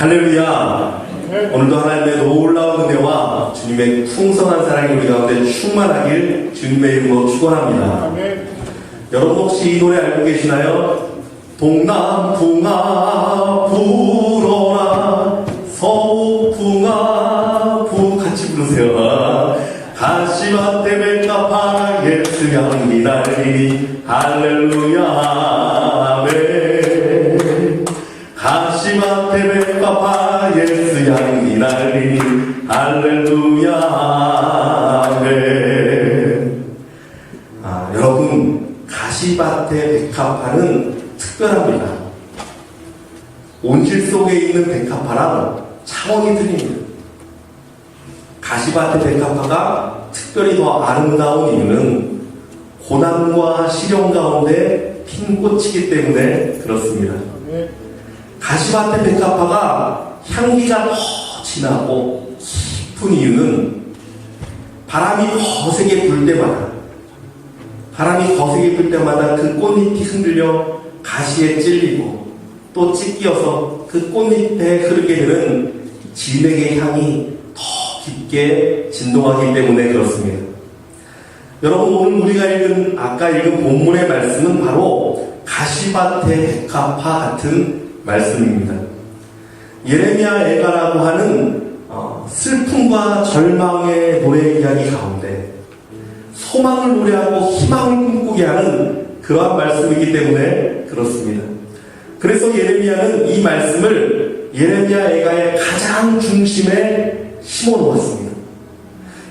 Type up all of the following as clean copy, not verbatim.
할렐루야. 오늘도 하나님의 놀라운 은혜와 주님의 풍성한 사랑이 우리 가운데 충만하길 주님의 이름으로 축원합니다. 여러분 혹시 이 노래 알고 계시나요? 동남풍아 불어라 서우풍아 같이 부르세요. 가시밭에 백합화 예수 향기 날리니 할렐루야 아멘. 가시밭에 백합화 예수 향기 날리니 할렐루야 아멘. 여러분 가시밭의 백합화는 특별합니다. 온실 속에 있는 백합화랑 차원이 틀립니다. 가시밭의 백합화가 특별히 더 아름다운 이유는 고난과 시련 가운데 핀 꽃이기 때문에 그렇습니다. 가시밭의 백합화가 향기가 더 진하고 깊은 이유는 바람이 거세게 불 때마다 그 꽃잎이 흔들려 가시에 찔리고 또 찢기어서 그 꽃잎에 흐르게 되는 진액의 향이 더 깊게 진동하기 때문에 그렇습니다. 여러분 오늘 우리가 아까 읽은 본문의 말씀은 바로 가시밭의 백합화 같은 말씀입니다. 예레미야 애가라고 하는 슬픔과 절망의 노래 이야기 가운데 소망을 노래하고 희망을 꿈꾸게 하는 그러한 말씀이기 때문에 그렇습니다. 그래서 예레미야는 이 말씀을 예레미야 애가의 가장 중심에 심어놓았습니다.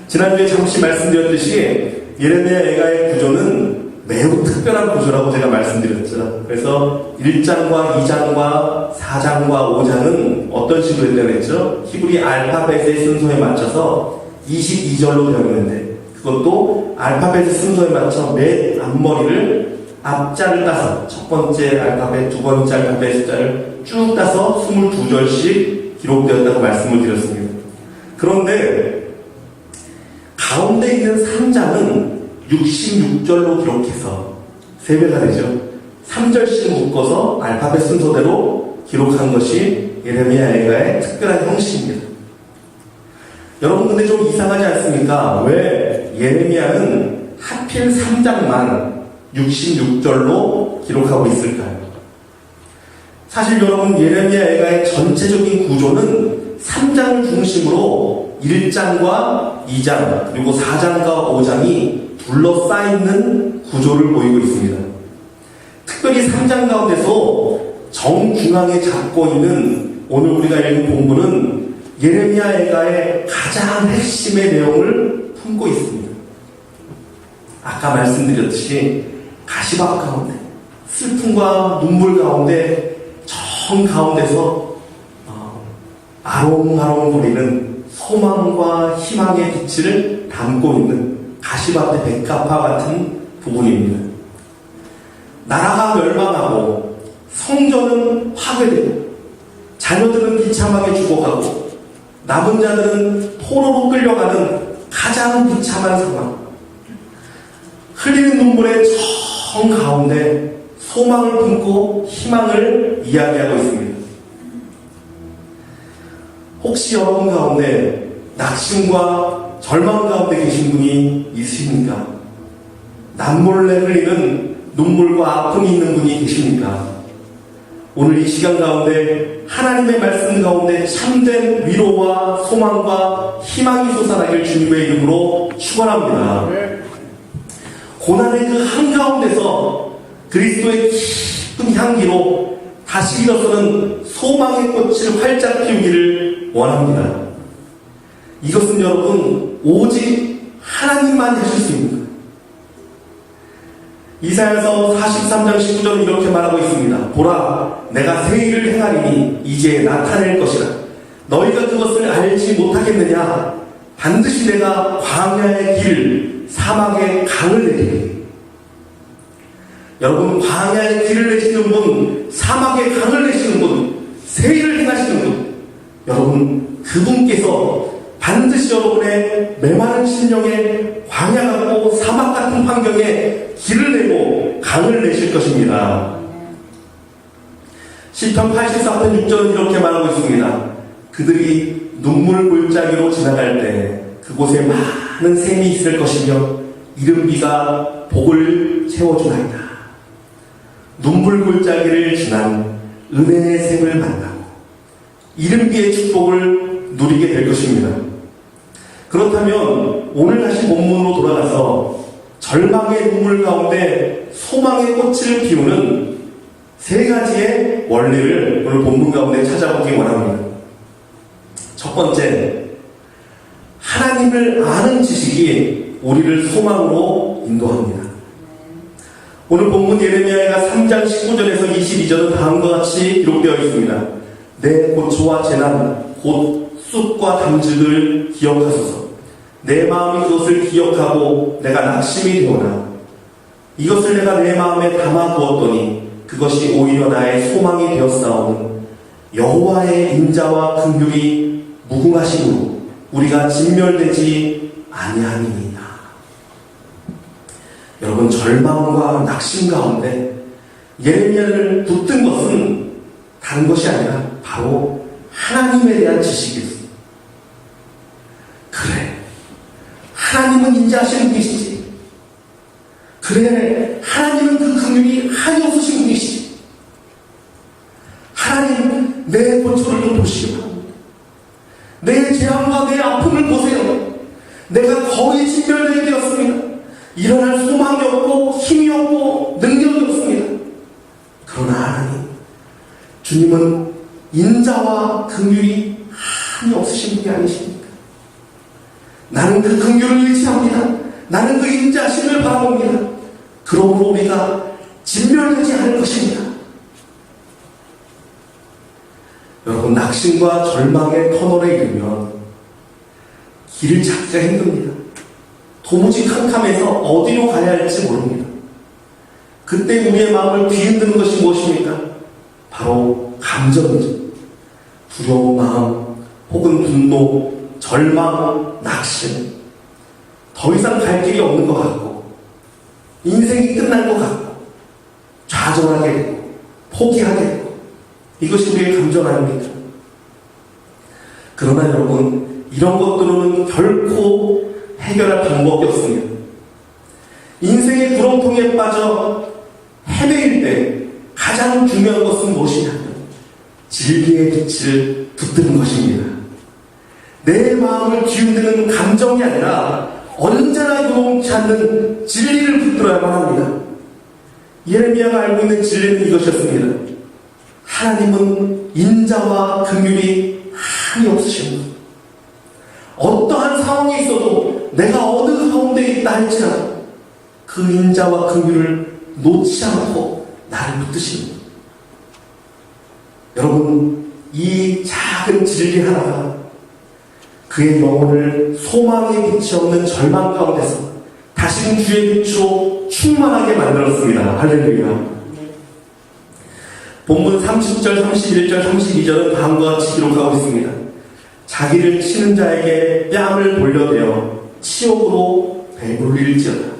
지난주에 잠시 말씀드렸듯이 예레미야 애가의 구조는 매우 특별한 구조라고 제가 말씀드렸죠. 그래서 1장과 2장과 4장과 5장은 어떤 식으로 했다고 했죠? 히브리 알파벳의 순서에 맞춰서 22절로 되어 있는데 그것도 알파벳의 순서에 맞춰 맨 앞머리를 앞자를 따서 첫 번째 알파벳, 두 번째 알파벳 숫자를 쭉 따서 22절씩 기록되었다고 말씀을 드렸습니다. 그런데 가운데 있는 3장은 66절로 기록해서 3배가 되죠. 3절씩 묶어서 알파벳 순서대로 기록한 것이 예레미야 애가의 특별한 형식입니다. 여러분 근데 좀 이상하지 않습니까? 왜 예레미야는 하필 3장만 66절로 기록하고 있을까요? 사실 여러분 예레미야 애가의 전체적인 구조는 3장을 중심으로 1장과 2장 그리고 4장과 5장이 둘러싸이는 구조를 보이고 있습니다. 특별히 3장 가운데서 정중앙에 잡고 있는 오늘 우리가 읽은 본문은 예레미야 애가의 가장 핵심의 내용을 품고 있습니다. 아까 말씀드렸듯이 가시밭 가운데 슬픔과 눈물 가운데 정 가운데서 아롱아롱 거리는 소망과 희망의 빛을 담고 있는 가시밭의 백합화 같은 부분입니다. 나라가 멸망하고 성전은 파괴되고 자녀들은 비참하게 죽어가고 남은 자들은 포로로 끌려가는 가장 비참한 상황. 흘리는 눈물의 정 가운데 소망을 품고 희망을 이야기하고 있습니다. 혹시 여러분 가운데 낙심과 절망 가운데 계신 분이 있으십니까? 남몰래 흘리는 눈물과 아픔이 있는 분이 계십니까? 오늘 이 시간 가운데 하나님의 말씀 가운데 참된 위로와 소망과 희망이 솟아나길 주님의 이름으로 축원합니다. 고난의 그 한가운데서 그리스도의 깊은 향기로 다시 일어서는 소망의 꽃을 활짝 피우기를 원합니다. 이것은 여러분 오직 하나님만 하실 수 있는 거예요. 이사야서 43장 19절은 이렇게 말하고 있습니다. 보라, 내가 새 일을 행하리니 이제 나타낼 것이라. 너희가 그것을 알지 못하겠느냐? 반드시 내가 광야의 길, 사막의 강을 내리리. 여러분, 광야의 길을 내시는 분, 사막의 강을 내시는 분, 새 일을 행하시는 분, 여러분 그분께서 반드시 여러분의 메마른 심령에 광야 같고 사막 같은 환경에 길을 내고 강을 내실 것입니다. 시편 84편 6절은 이렇게 말하고 있습니다. 그들이 눈물 골짜기로 지나갈 때 그곳에 많은 샘이 있을 것이며 이른비가 복을 채워주나이다. 눈물 골짜기를 지난 은혜의 샘을 만나고 이른비의 축복을 누리게 될 것입니다. 그렇다면 오늘 다시 본문으로 돌아가서 절망의 눈물 가운데 소망의 꽃을 피우는 세 가지의 원리를 오늘 본문 가운데 찾아보기 원합니다. 첫 번째, 하나님을 아는 지식이 우리를 소망으로 인도합니다. 오늘 본문 예레미야가 3장 19절에서 22절은 다음과 같이 기록되어 있습니다. 내 고초와 재난, 곧 쑥과 담즙을 기억하소서. 내 마음이 그것을 기억하고 내가 낙심이 되오나 이것을 내가 내 마음에 담아두었더니 그것이 오히려 나의 소망이 되었사오는 여호와의 인자와 긍휼이 무궁하심으로 우리가 진멸되지 아니함이니이다. 여러분, 절망과 낙심 가운데 예레미야를 붙든 것은 다른 것이 아니라 바로 하나님에 대한 지식이었습니다. 그래, 하나님은 인자하시는 분이시지. 그래, 하나님은 그 긍휼이 한이 없으신 분이시지. 하나님, 내 고초를 좀 보시오. 내 재앙과 내 아픔을 보세요. 내가 거의 진멸되게 되었습니다. 일어날 소망이 없고 힘이 없고 능력이 없습니다. 그러나 하나님, 주님은 인자와 긍휼이 한이 없으신 분이 아니십니까? 나는 그 긍휼을 의지합니다. 나는 그 인자심을 바라봅니다. 그러므로 우리가 진멸되지 않을 것입니다. 여러분, 낙심과 절망의 터널에 이르면 길을 찾기가 힘듭니다. 도무지 캄캄해서 어디로 가야 할지 모릅니다. 그때 우리의 마음을 뒤흔드는 것이 무엇입니까? 바로 감정이죠. 두려운 마음, 혹은 분노, 절망, 낙심. 더 이상 갈 길이 없는 것 같고 인생이 끝난 것 같고 좌절하게 되고 포기하게 되고, 이것이 우리의 감정 아닙니까? 그러나 여러분, 이런 것들은 결코 해결할 방법이 없습니다. 인생의 구렁텅이에 빠져 헤매일 때 가장 중요한 것은 무엇이냐면 진리의 빛을 붙드는 것입니다. 내 마음을 뒤흔드는 감정이 아니라 언제나 요동치 않는 진리를 붙들어야만 합니다. 예레미야가 알고 있는 진리는 이것이었습니다. 하나님은 인자와 긍휼이 한이 없으신 분. 어떠한 상황에 있어도 내가 어느 가운데 있다 할지라도 그 인자와 긍휼을 놓지 않고 나를 붙드십니다. 여러분, 이 작은 진리 하나가 그의 영혼을 소망의 빛이 없는 절망 가운데서 다시금 주의 빛으로 충만하게 만들었습니다. 할렐루야. 본문 30절, 31절, 32절은 다음과 같이 기록하고 있습니다. 자기를 치는 자에게 뺨을 돌려대어 치욕으로 배불릴지어다.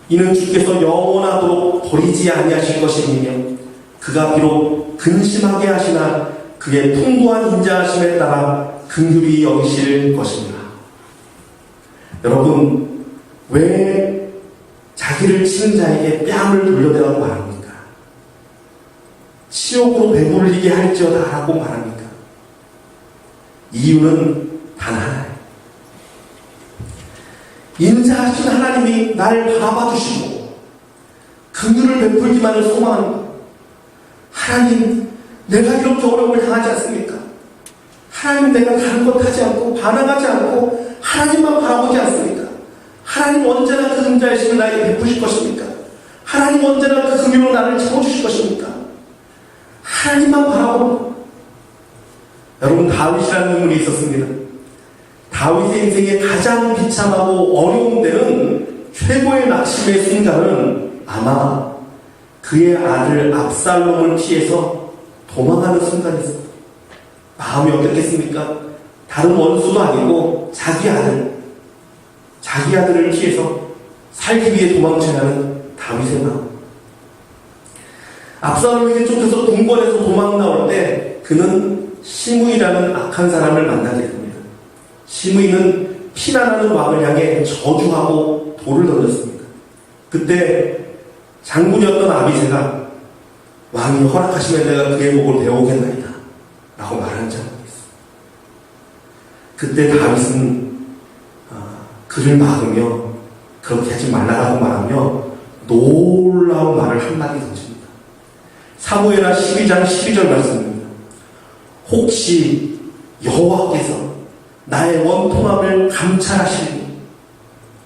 이는 주께서 영원하도록 버리지 아니하실 것이며 그가 비록 근심하게 하시나 그의 풍부한 인자하심에 따라 긍휼히 여기실 것입니다. 여러분, 왜 자기를 치는 자에게 뺨을 돌려대라고 말합니까? 치욕으로 배불리게 할지어다 라고 말합니까? 이유는 단 하나예요. 인자하신 하나님이 나를 바라봐주시고 긍휼을 베풀기만을 소망합니다. 하나님, 내가 이렇게 어려움을 당하지 않습니까? 하나님, 내가 다른 것 하지 않고 반항하지 않고 하나님만 바라보지 않습니까? 하나님 언제나 그 인자하심을 나에게 베푸실 것입니까? 하나님 언제나 그 긍휼로 나를 채워주실 것입니까? 하나님만 바라봅니다. 여러분, 다윗이라는 인물이 있었습니다. 다윗의 인생에 가장 비참하고 어려운 데는 최고의 낙심의 순간은 아마 그의 아들 압살롬을 피해서 도망하는 순간이었습니다. 마음이 어떻겠습니까? 다른 원수도 아니고 자기 아들을 피해서 살기 위해 도망쳐야 하는 다윗의 마음. 압살롬에게 쫓겨서 궁궐에서 도망 나올 때 그는 시므이라는 악한 사람을 만나게 됩니다. 시므이는 피난하는 왕을 향해 저주하고 돌을 던졌습니다. 그때 장군이었던 아비새가 왕이 허락하시면 내가 그의 목을 베어오겠나이다 라고 말한 적이 있습니다. 그때 다윗은 그를 막으며 그렇게 하지 말라고 말하며 놀라운 말을 한마디 던집니다. 사무엘하 12장 12절 말씀입니다. 혹시 여호와께서 나의 원통함을 감찰하시니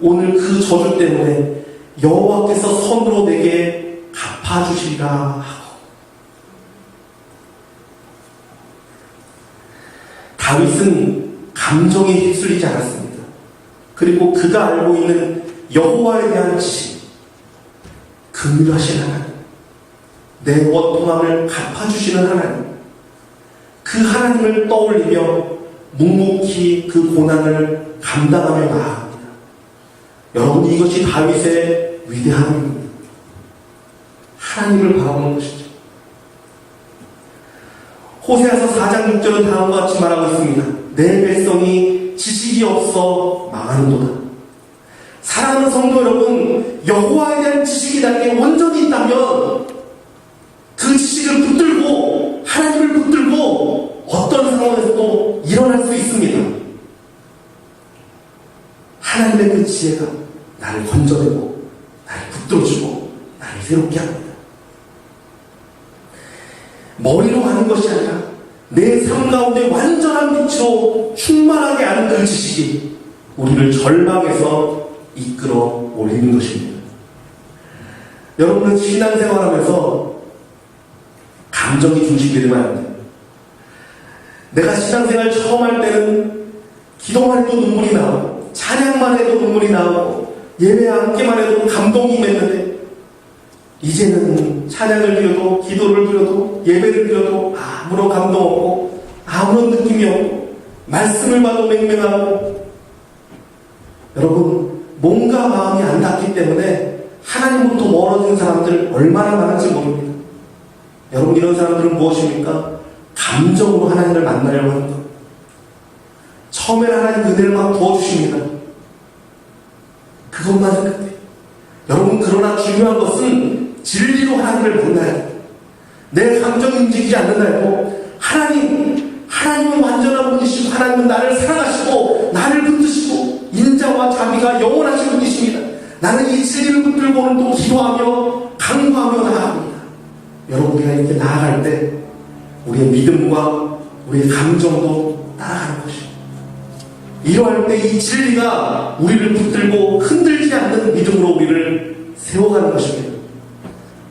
오늘 그 저주 때문에 여호와께서 선으로 내게 갚아주시리라 하고, 다윗은 감정에 휩쓸리지 않았습니다. 그리고 그가 알고 있는 여호와에 대한 지식, 긍휼하신 하나님, 내 원통함을 갚아주시는 하나님, 그 하나님을 떠올리며 묵묵히 그 고난을 감당하며 나아갑니다. 여러분, 이것이 다윗의 위대함입니다. 하나님을 바라보는 것이죠. 호세아서 4장 6절은 다음과 같이 말하고 있습니다. 내 백성이 지식이 없어 망하는도다. 사랑하는 성도 여러분, 여호와에 대한 지식이 나에게 온전히 있다면 그 지식을 붙들고 하나님을 붙들고 어떤 상황에서도 일어날 수 있습니다. 하나님의 그 지혜가 나를 건져내고 나를 붙들어주고 나를 새롭게 합니다. 머리로 하는 것이 아니라 내 삶 가운데 완전한 빛으로 충만하게 하는 그 지식이 우리를 절망에서 이끌어 올리는 것입니다. 여러분은 신앙생활하면서 감정이 중심이 되면 안 돼요. 내가 신앙생활 처음 할 때는 기도만 해도 눈물이 나오고 찬양만 해도 눈물이 나오고 예배 앉기만 해도 감동이 맺는데, 이제는 찬양을 드려도 기도를 드려도 예배를 드려도 아무런 감동 없고 아무런 느낌이 없고 말씀을 봐도 맹맹하고, 여러분, 뭔가 마음이 안 닿기 때문에 하나님으로부터 멀어진 사람들 얼마나 많은지 모릅니다. 여러분, 이런 사람들은 무엇입니까? 감정으로 하나님을 만나려고 하는 것. 처음에는 하나님 은혜를 막 부어주십니다. 그것만 생각해요. 여러분, 그러나 중요한 것은 진리로 하나님을 만나야 돼요. 내 감정이 움직이지 않는 날도 하나님은 완전한 분이시고 하나님은 나를 사랑하시고 나를 붙드시고 인자와 자비가 영원하신 분이십니다. 나는 이 진리를 붙들고 오늘도 기도하며 강구하며 나아갑니다. 여러분, 우리가 이렇게 나아갈 때 우리의 믿음과 우리의 감정도 따라가는 것입니다. 이러할 때 이 진리가 우리를 붙들고 흔들지 않는 믿음으로 우리를 세워가는 것입니다.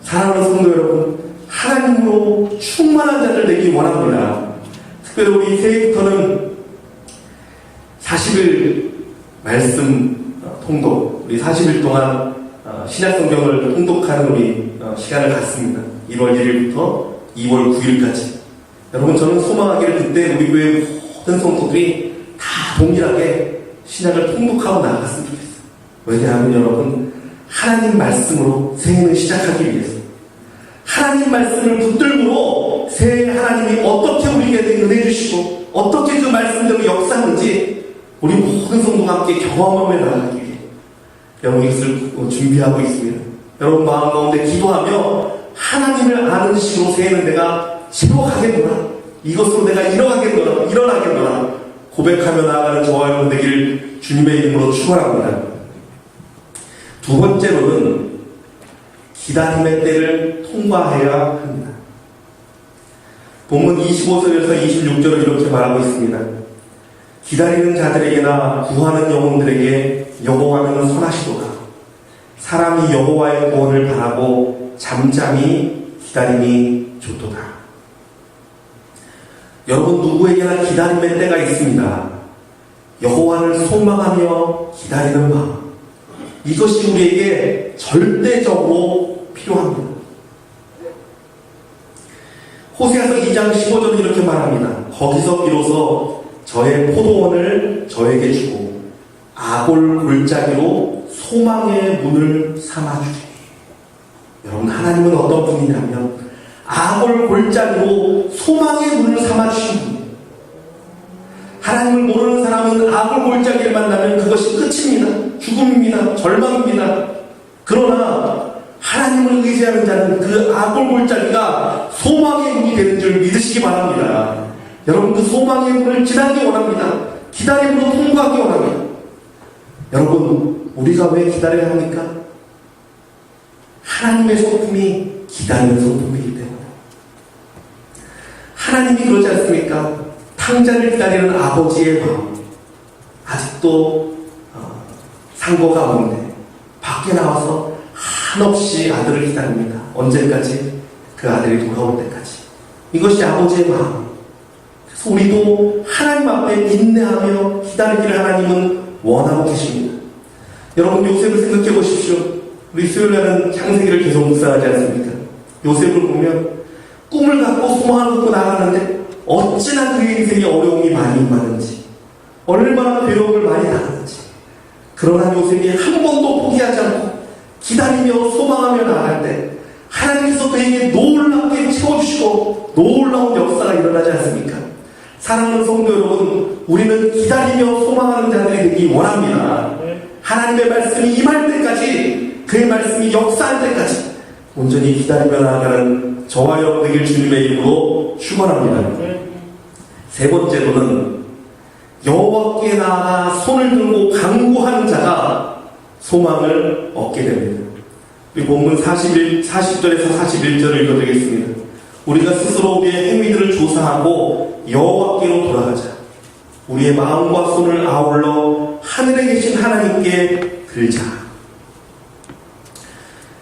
사랑하는 성도 여러분, 하나님으로 충만한 자들 되기 원합니다. 특별히 우리 새해부터는 40일 말씀 통독, 우리 40일 동안 신약성경을 통독하는 우리 시간을 갖습니다. 1월 1일부터 2월 9일까지. 여러분, 저는 소망하기를 그때 우리 교회 모든 성도들이 다 동일하게 신약을 통독하고 나아갔으면 좋겠어요. 왜냐하면 여러분, 하나님 말씀으로 새해를 시작하기 위해서, 하나님 말씀을 붙들므로 새해 하나님이 어떻게 우리에게 은혜 주시고 어떻게 그 말씀대로 역사하는지 우리 모든 성도가 함께 경험하며 나아가기 위해 여러분 이것을 준비하고 있습니다. 여러분 마음 가운데 기도하며 하나님을 아는 식으로 새해는 내가 채워가겠노라, 이것으로 내가 일어나겠노라 고백하며 나아가는 저와 여러분 되기를 주님의 이름으로 축원합니다. 두 번째로는 기다림의 때를 통과해야 합니다. 본문 25절에서 26절을 이렇게 말하고 있습니다. 기다리는 자들에게나 구하는 영혼들에게 여호와는 선하시도다. 사람이 여호와의 구원을 바라고 잠잠히 기다림이 좋도다. 여러분, 누구에게나 기다림의 때가 있습니다. 여호와를 소망하며 기다리는 마음, 이것이 우리에게 절대적으로 필요합니다. 호세아서 2장 15절은 이렇게 말합니다. 거기서 비로소 저의 포도원을 저에게 주고 아골 골짜기로 소망의 문을 삼아주리니. 여러분, 하나님은 어떤 분이냐면 아골 골짜기로 소망의 문을 삼아주신 분. 하나님을 모르는 사람은 아골 골짜기를 만나면 그것이 끝입니다. 죽음입니다. 절망입니다. 그러나 하나님을 의지하는 자는 그 아골 골짜기가 소망의 문이 되는 줄 믿으시기 바랍니다. 여러분, 그 소망의 문을 지나기 원합니다. 기다림으로 통과하기 원합니다. 여러분, 우리가 왜 기다려야 합니까? 하나님의 소품이 기다리는 소품이기 때문에. 하나님이 그러지 않습니까? 탕자를 기다리는 아버지의 마음, 아직도 상고 가운데 밖에 나와서 한없이 아들을 기다립니다. 언제까지? 그 아들이 돌아올 때까지. 이것이 아버지의 마음. 그래서 우리도 하나님 앞에 인내하며 기다리기를 하나님은 원하고 계십니다. 여러분, 요셉을 생각해 보십시오. 우리 수요일날은 창세기를 계속 묵상하지 않습니까? 요셉을 보면 꿈을 갖고 소망을 갖고 나가는데 어찌나 그의 인생에 어려움이 많이 임하는지, 얼마나 괴로움을 많이 당하는지. 그러나 요셉이 한 번도 포기하지 않고 기다리며 소망하며 나아갈 때 하나님께서 그에게 놀랍게 채워주시고 놀라운 역사가 일어나지 않습니까? 사랑하는 성도 여러분, 우리는 기다리며 소망하는 자들이 되기 원합니다. 하나님의 말씀이 임할 때까지, 그의 말씀이 역사할 때까지 온전히 기다리며 나아가는 저와 여러분 되길 주님의 이름으로 축원합니다. 세 번째로는 여호와께 나아가 손을 들고 간구하는 자가 소망을 얻게 됩니다. 우리 본문 40절에서 41절을 읽어드리겠습니다. 우리가 스스로 우리의 행위들을 조사하고 여호와께로 돌아가자. 우리의 마음과 손을 아울러 하늘에 계신 하나님께 들자.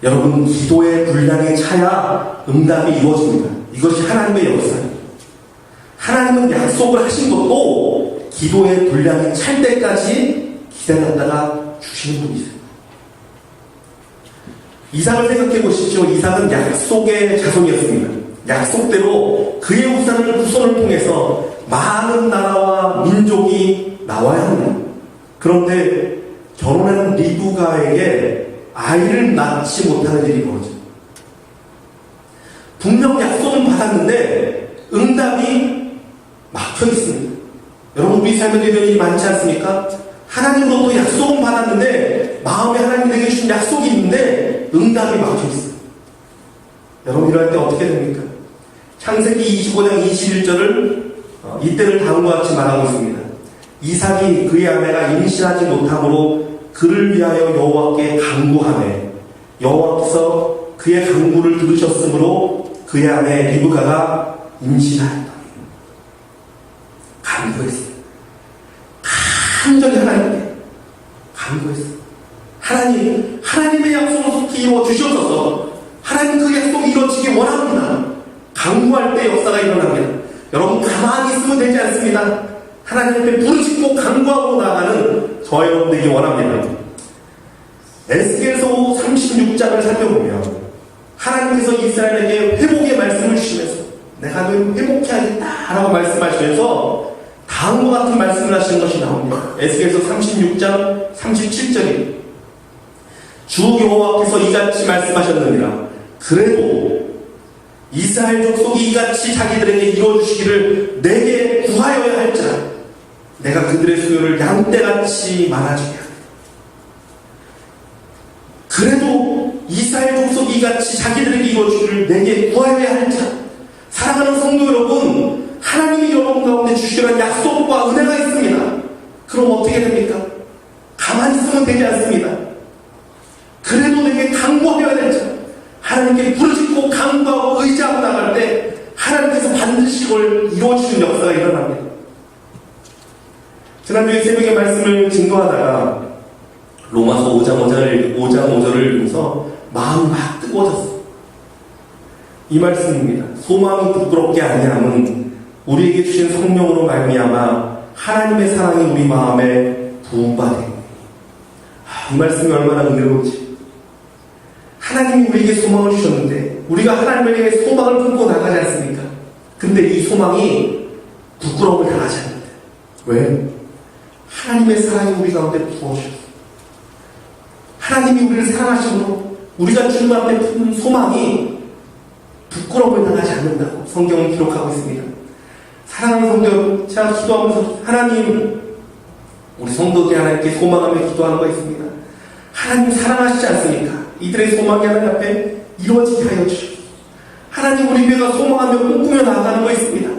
여러분, 기도의 분량이 차야 응답이 이루어집니다. 이것이 하나님의 역사입니다. 하나님은 약속을 하신 것도 기도의 분량이 찰 때까지 기다렸다가 주시는 분이세요. 이삭을 생각해 보십시오. 이삭은 약속의 자손이었습니다. 약속대로 그의 후손을 통해서 많은 나라와 민족이 나와야 합니다. 그런데 결혼한 리브가에게 아이를 낳지 못하는 일이 벌어져요. 분명 약속은 받았는데 응답이 막혀 있습니다. 여러분, 우리 삶에 이런 일이 많지 않습니까? 하나님으로부터 약속은 받았는데 마음에 하나님에게 주신 약속이 있는데 응답이 막혀 있어요. 여러분, 이럴 때 어떻게 됩니까? 창세기 25장 21절을 이때를 다음과 같이 말하고 있습니다. 이삭이 그의 아내가 임신하지 못함으로 그를 위하여 여호와께 간구하매 여호와께서 그의 간구를 들으셨으므로 그의 아내 리브가가 임신하였다. 간구했어요. 간절히 하나님께 간구했어요. 하나님의 약속을 속히 이루어 주셔서 하나님 그 약속이 이루어지기 원합니다. 간구할 때 역사가 일어납니다. 여러분, 가만히 있으면 되지 않습니다. 하나님 앞에 부르짖고 간구하고 나가는 저와 여러분 되기 원합니다. 에스겔서 36장을 살펴보면 하나님께서 이스라엘에게 회복의 말씀을 주시면서 내가 너를 회복해 하겠다라고 말씀하시면서 다음과 같은 말씀을 하시는 것이 나옵니다. 에스겔서 36장 37절입니다. 주 여호와께서 이같이 말씀하셨느니라. 그래도 이스라엘 족속이 이같이 자기들에게 이루어주시기를 내게 구하여야 할지라 내가 그들의 수요를 양떼같이 말아주게 하리라. 그래도 이스라엘 족속이 이같이 자기들에게 이루어주기를 내게 구하여야 할지라. 사랑하는 성도 여러분, 하나님이 여러분 가운데 주시려는 약속과 은혜가 있습니다. 그럼 어떻게 됩니까? 가만히 있으면 되지 않습니다. 그래도 내게 간구하여야 될지라. 하나님께 부르짖고 간구하고 의지하고 나갈 때 하나님께서 반드시 그걸 이루어주시는 역사가 일어납니다. 지난주에 새벽에 말씀을 증거하다가 로마서 5장 5절을 읽으면서 마음이 막 뜨거워졌어요. 이 말씀입니다. 소망이 부끄럽게 아니함은 우리에게 주신 성령으로 말미암아 하나님의 사랑이 우리 마음에 부음바 되니. 이 말씀이 얼마나 은혜로운지. 하나님이 우리에게 소망을 주셨는데 우리가 하나님에게 소망을 품고 나가지 않습니까? 근데 이 소망이 부끄러움을 당하지 않는다. 왜? 하나님의 사랑이 우리 가운데 부어주셨어요. 하나님이 우리를 사랑하심으로 우리가 주님 앞에 품는 소망이 부끄러움을 당하지 않는다고 성경은 기록하고 있습니다. 사랑하는 성도, 제가 기도하면서 하나님, 우리 성도들이 하나님께 소망하며 기도하는 거 있습니다. 하나님 사랑하시지 않습니까? 이들의 소망이 하나님 앞에 이루어지게 하여 주시옵소서. 하나님, 우리 교회가 소망하며 꿈꾸며 나아가는 거 있습니다.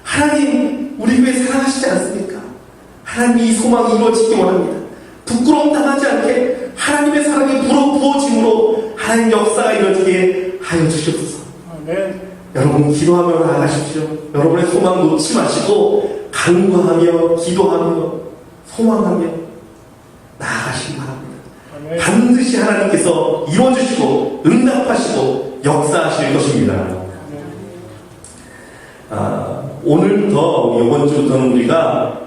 하나님, 우리 교회 사랑하시지 않습니까? 하나님, 이 소망이 이루어지기 원합니다. 부끄러움 당하지 않게 하나님의 사랑이 부어짐으로 하나님 역사가 이루어지게 하여 주시옵소서. 아멘. 여러분, 기도하며 나아가십시오. 여러분의 소망 놓지 마시고 간구하며 기도하며 소망하며 나아가시기 바랍니다. 아멘. 반드시 하나님께서 이루어주시고 응답하시고 역사하실 것입니다. 오늘부터 이번 주부터는 우리가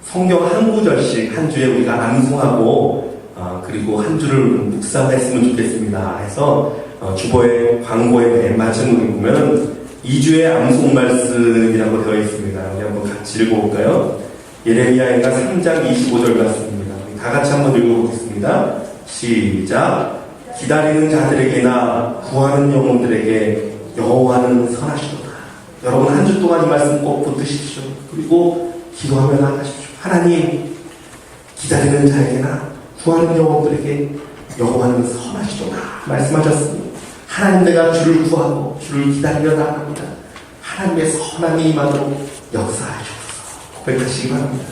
성경 한 구절씩 한 주에 우리가 암송하고 그리고 한 주를 묵상했으면 좋겠습니다. 해서 주보의 광고의 맨 마지막에 보면 2주의 암송 말씀이라고 되어 있습니다. 우리 한번 같이 읽어볼까요? 예레미야가 3장 25절 같습니다. 우리 다 같이 한번 읽어보겠습니다. 시작. 기다리는 자들에게나 구하는 영혼들에게 여호와는 선하시도다. 여러분, 한 주 동안 이 말씀 꼭 붙드십시오. 그리고 기도하며 나아가십시오. 하나님, 기다리는 자에게나 구하는 영혼들에게 여호와는 선하시도다 말씀하셨습니다. 하나님, 내가 주를 구하고 주를 기다리며 나아갑니다. 하나님의 선한 임함으로 역사하시옵소서 고백하시기 바랍니다.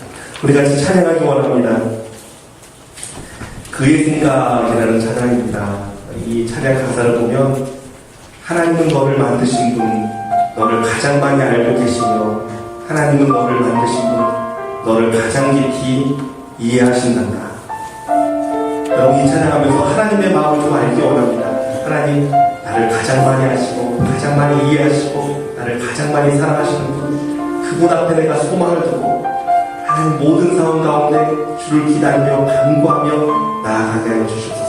우리 같이 찬양하기 원합니다. 그의 생각이라는 찬양입니다. 이 찬양 가사를 보면 하나님은 너를 만드신 분, 너를 가장 많이 알고 계시며 하나님은 너를 만드신 분, 너를 가장 깊이 이해하신단다. 여러분, 이 찬양하면서 하나님의 마음을 좀 알기 원합니다. 하나님, 나를 가장 많이 아시고 가장 많이 이해하시고 나를 가장 많이 사랑하시는 분, 그분 앞에 내가 소망을 두고 하나님 모든 상황 가운데 주를 기다리며 간구하며 나아가게 하여 주시옵소서.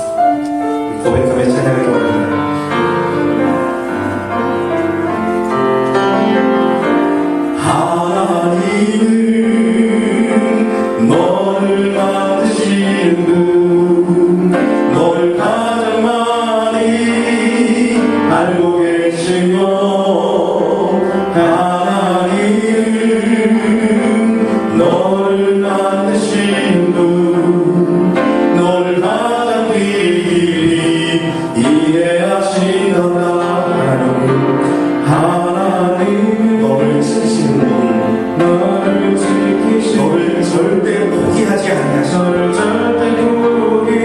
고백하며 찬양하기 원합니다. 하나님은 너를 만드신 분, 너를 가장 많이 알고 계시며 하나님은 너를 만드신 분, 너를 가장 깊이 이해하시나다. 하나님 너를 지키시는 분, 너를 지키시는 너를 절대 포기하지 않으셔. 절대 포기하지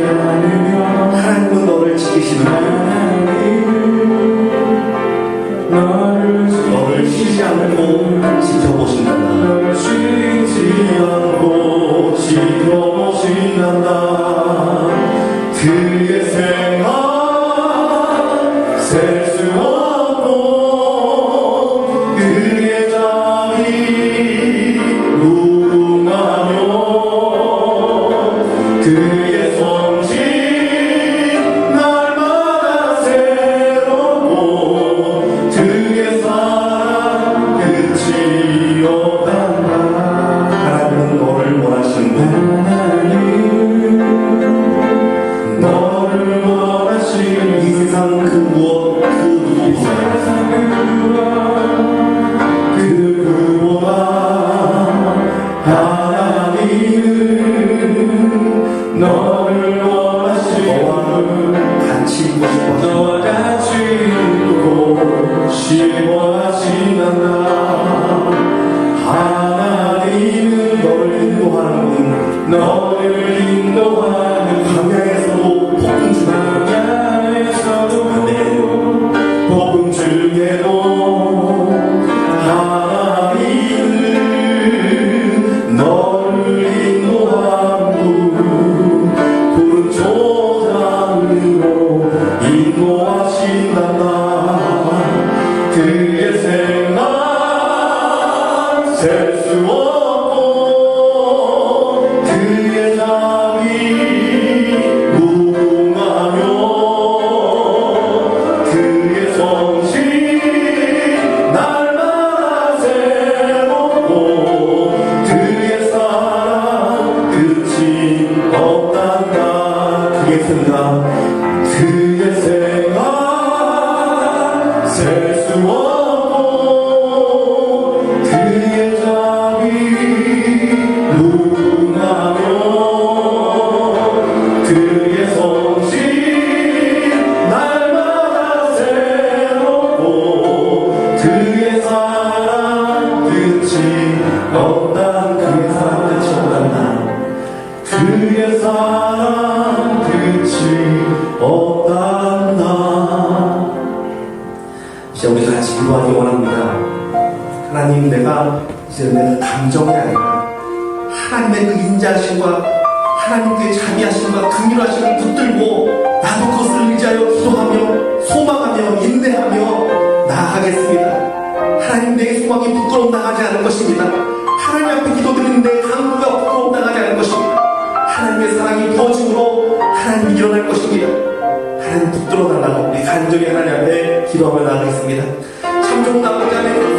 않으며 하나님은 너를 지키시는 분, 너를 쉬지 않고 지켜보신다. 너를 쉬지 않고 지켜보신다. 그의 생각 셀 수 없고 그의 잠이 무궁하며 그의 성실 날마다 새롭고 그의 사랑 끝이 없단다. 하나님은 너를 원하시는 분, 기도하기 원합니다. 하나님, 내가 이제 내 감정이 아니라 하나님의 그 인자하심과 하나님의 자비하심과 긍휼하심을 붙들고 나도 그것을 의지하여 기도하며 소망하며 인내하며 나아가겠습니다. 하나님, 내 소망이 부끄러움 당하지 않을 것입니다. 하나님 앞에 기도드리는 내 간구가 부끄러움 당하지 않을 것입니다. 하나님의 사랑이 부어짐으로 하나님이 일어날 것입니다. 하나님 붙들어 달라고 우리 간절히 하나님 앞에 기도하며 나아가겠습니다. 참 좋은 아버지 하나님,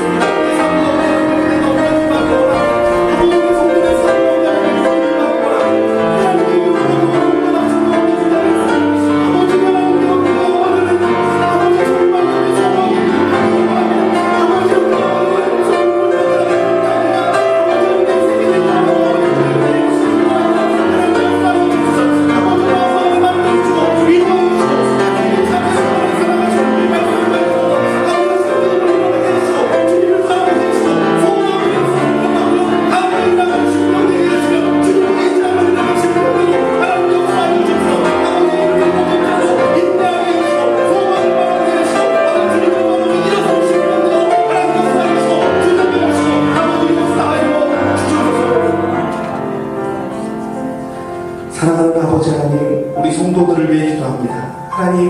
사랑하는 아버지 하나님, 우리 성도들을 위해 기도합니다. 하나님,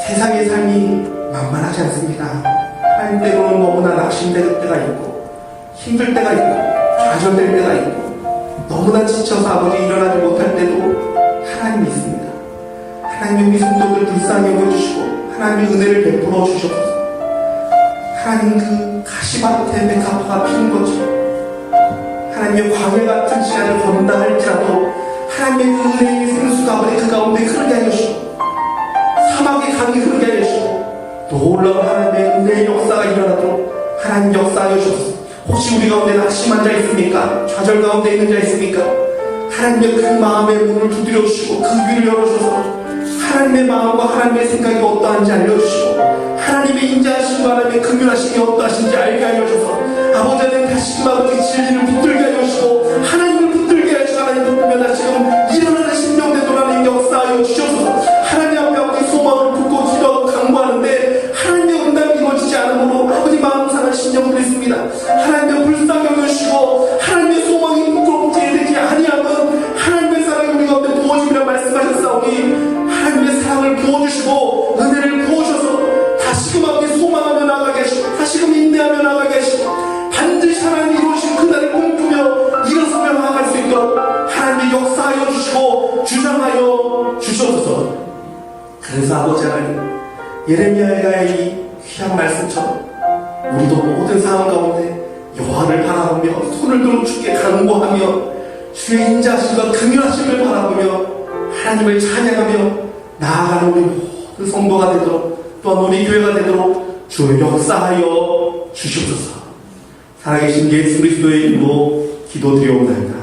세상의 삶이 만만하지 않습니다. 하나님, 때로는 너무나 낙심될 때가 있고 힘들 때가 있고 좌절될 때가 있고 너무나 지쳐서 아버지 일어나지 못할 때도 하나님이 있습니다. 하나님, 우리 성도들 불쌍히 여겨주시고 하나님의 은혜를 베풀어 주셔서 하나님, 그 가시밭에 백합화가 피는 것처럼 하나님의 광야 같은 시간을 건다 할지라도 하나님의 그 은혜의 생수가 아버지 그 가운데 흐르게 하여 주시고 사막의 강이 흐르게 하여 주시고 놀라운 하나님의 은혜의 역사가 일어나도록 하나님 역사하여 주소서. 혹시 우리 가운데 낙심한 자 있습니까? 좌절 가운데 있는 자 있습니까? 하나님의 그 마음의 문을 두드려 주시고 그 귀를 열어주셔서 하나님의 마음과 하나님의 생각이 어떠한지 알려주시고 하나님의 인자하심과 하나님의 긍휼하심이 어떠하신지 알게 하여 주셔서 아버지 하나님, 다시금 아버지 진리를 붙들게 하여 주시고 하나님을 붙들게 하여 주시고 하나님 붙들면 다시금 일어나는 심령대도 하나님 역사하여 주셔서 하나님 앞에 아버지 소망을 붙고 기도하고 강구하는데 하나님의 응답이 이루어지지 않으므로 아버지 마음 상한 심령들이 있습니다. 하나님의 불쌍히 여겨주시고 하나님의 소망이 부끄럽지 되지 아니하면 하나님의 사랑이 우리 가운데 부어짐이라 말씀하셨사오니 하나님의 사랑을 부어주시고 은혜를 부어주셔서 다시금 아버지 소망하며 나아가게 하시고 다시금 인내하며 나아가게 하시고 반드시 하나님이 이루신 그날을 꿈꾸며 일어서며 나아갈 수 있도록 하나님이 역사하여 주시고 주장하여 주셔서 그래서 아버지 하나님, 예레미야의 이 귀한 말씀처럼 우리도 모든 상황 가운데 여호와를 바라보며 손을 들어 주께 간구하며 주의 인자하심과 긍휼하심을 바라보며 하나님을 찬양하며 나아가는 우리 모든 성도가 되도록 또한 우리 교회가 되도록 주 역사하여 주시옵소서. 살아계신 예수 그리스도의 이름으로 기도드리옵나이다.